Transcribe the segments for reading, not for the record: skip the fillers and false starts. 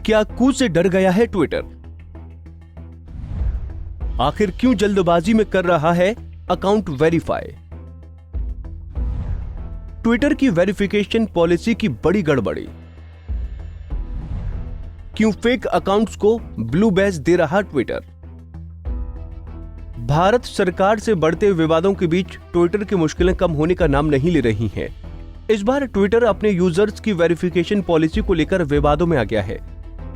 क्या कू से डर गया है ट्विटर? आखिर क्यों जल्दबाजी में कर रहा है अकाउंट वेरीफाई? ट्विटर की वेरिफिकेशन पॉलिसी की बड़ी गड़बड़ी। क्यों फेक अकाउंट्स को ब्लू बैज दे रहा ट्विटर? भारत सरकार से बढ़ते विवादों के बीच ट्विटर की मुश्किलें कम होने का नाम नहीं ले रही हैं। इस बार ट्विटर अपने यूजर्स की वेरिफिकेशन पॉलिसी को लेकर विवादों में आ गया है।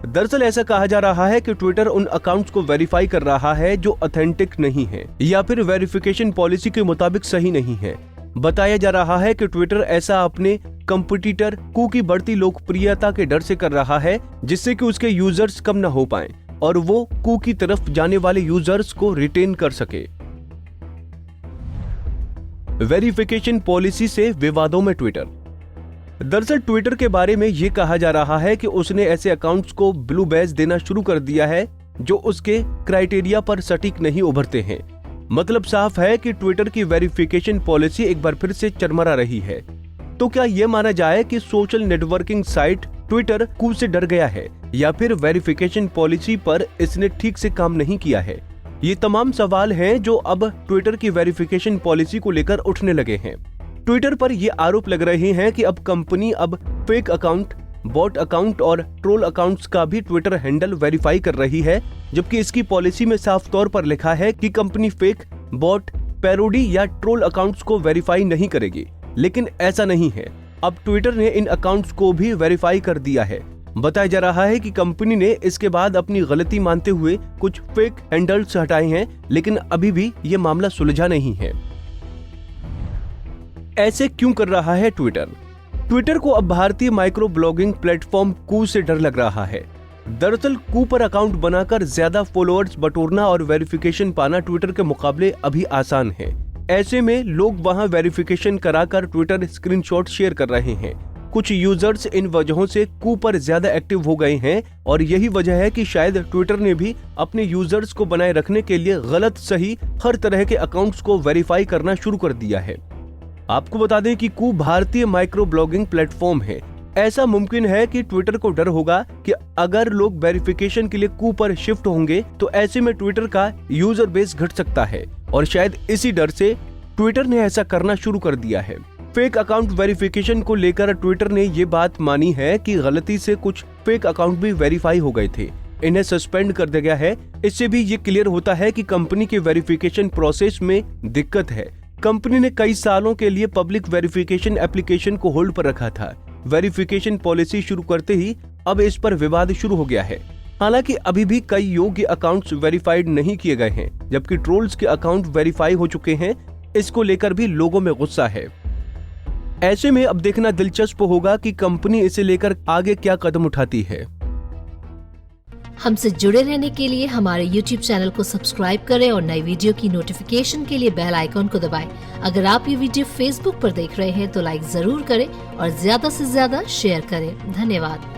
दरअसल ऐसा कहा जा रहा है कि ट्विटर उन अकाउंट्स को वेरीफाई कर रहा है जो ऑथेंटिक नहीं है या फिर वेरिफिकेशन पॉलिसी के मुताबिक सही नहीं है। बताया जा रहा है कि ट्विटर ऐसा अपने कंपटीटर कू की बढ़ती लोकप्रियता के डर से कर रहा है, जिससे कि उसके यूजर्स कम न हो पाएं और वो कू की तरफ जाने वाले यूजर्स को रिटेन कर सके। वेरिफिकेशन पॉलिसी से विवादों में ट्विटर। दरअसल ट्विटर के बारे में यह कहा जा रहा है कि उसने ऐसे अकाउंट्स को ब्लू बैज देना शुरू कर दिया है जो उसके क्राइटेरिया पर सटीक नहीं उभरते हैं। मतलब साफ है कि ट्विटर की वेरिफिकेशन पॉलिसी एक बार फिर से चरमरा रही है। तो क्या यह माना जाए कि सोशल नेटवर्किंग साइट ट्विटर कू से डर गया है या फिर वेरिफिकेशन पॉलिसी पर इसने ठीक से काम नहीं किया है? ये तमाम सवाल हैं जो अब ट्विटर की वेरिफिकेशन पॉलिसी को लेकर उठने लगे हैं। ट्विटर पर ये आरोप लग रहे हैं कि अब कंपनी अब फेक अकाउंट, बॉट अकाउंट और ट्रोल अकाउंट्स का भी ट्विटर हैंडल वेरीफाई कर रही है, जबकि इसकी पॉलिसी में साफ तौर पर लिखा है कि कंपनी फेक, बॉट, पैरोडी या ट्रोल अकाउंट्स को वेरीफाई नहीं करेगी। लेकिन ऐसा नहीं है। अब ट्विटर ने इन अकाउंट्स को भी वेरीफाई कर दिया है। बताया जा रहा है कि कंपनी ने इसके बाद अपनी गलती मानते हुए कुछ फेक हैंडल्स हटाए हैं, लेकिन अभी भी ये मामला सुलझा नहीं है। ऐसे क्यों कर रहा है ट्विटर? ट्विटर को अब भारतीय माइक्रो ब्लॉगिंग प्लेटफॉर्म कू से डर लग रहा है। दरअसल कू पर अकाउंट बनाकर ज्यादा फॉलोअर्स बटोरना और वेरिफिकेशन पाना ट्विटर के मुकाबले अभी आसान है। ऐसे में लोग वहां वेरिफिकेशन कराकर ट्विटर स्क्रीनशॉट शेयर कर रहे हैं। कुछ यूजर्स इन वजहों से कू पर ज्यादा एक्टिव हो गए हैं और यही वजह है कि शायद ट्विटर ने भी अपने यूजर्स को बनाए रखने के लिए गलत सही हर तरह के अकाउंट्स को वेरीफाई करना शुरू कर दिया है। आपको बता दें कि कू भारतीय माइक्रो ब्लॉगिंग प्लेटफॉर्म है। ऐसा मुमकिन है कि ट्विटर को डर होगा कि अगर लोग वेरिफिकेशन के लिए कू पर शिफ्ट होंगे तो ऐसे में ट्विटर का यूजर बेस घट सकता है और शायद इसी डर से ट्विटर ने ऐसा करना शुरू कर दिया है। फेक अकाउंट वेरिफिकेशन को लेकर ट्विटर ने ये बात मानी है कि गलती से कुछ फेक अकाउंट भी वेरीफाई हो गए थे, इन्हें सस्पेंड कर दिया गया है। इससे भी ये क्लियर होता है कि कंपनी के वेरिफिकेशन प्रोसेस में दिक्कत है। कंपनी ने कई सालों के लिए पब्लिक वेरिफिकेशन एप्लीकेशन को होल्ड पर रखा था। वेरिफिकेशन पॉलिसी शुरू करते ही अब इस पर विवाद शुरू हो गया है। हालांकि अभी भी कई योग्य अकाउंट्स वेरीफाइड नहीं किए गए हैं, जबकि ट्रोल्स के अकाउंट वेरीफाई हो चुके हैं। इसको लेकर भी लोगों में गुस्सा है। ऐसे में अब देखना दिलचस्प होगा कि कंपनी इसे लेकर आगे क्या कदम उठाती है। हमसे जुड़े रहने के लिए हमारे YouTube चैनल को सब्सक्राइब करें और नई वीडियो की नोटिफिकेशन के लिए बेल आइकॉन को दबाएं। अगर आप ये वीडियो Facebook पर देख रहे हैं तो लाइक जरूर करें और ज्यादा से ज्यादा शेयर करें। धन्यवाद।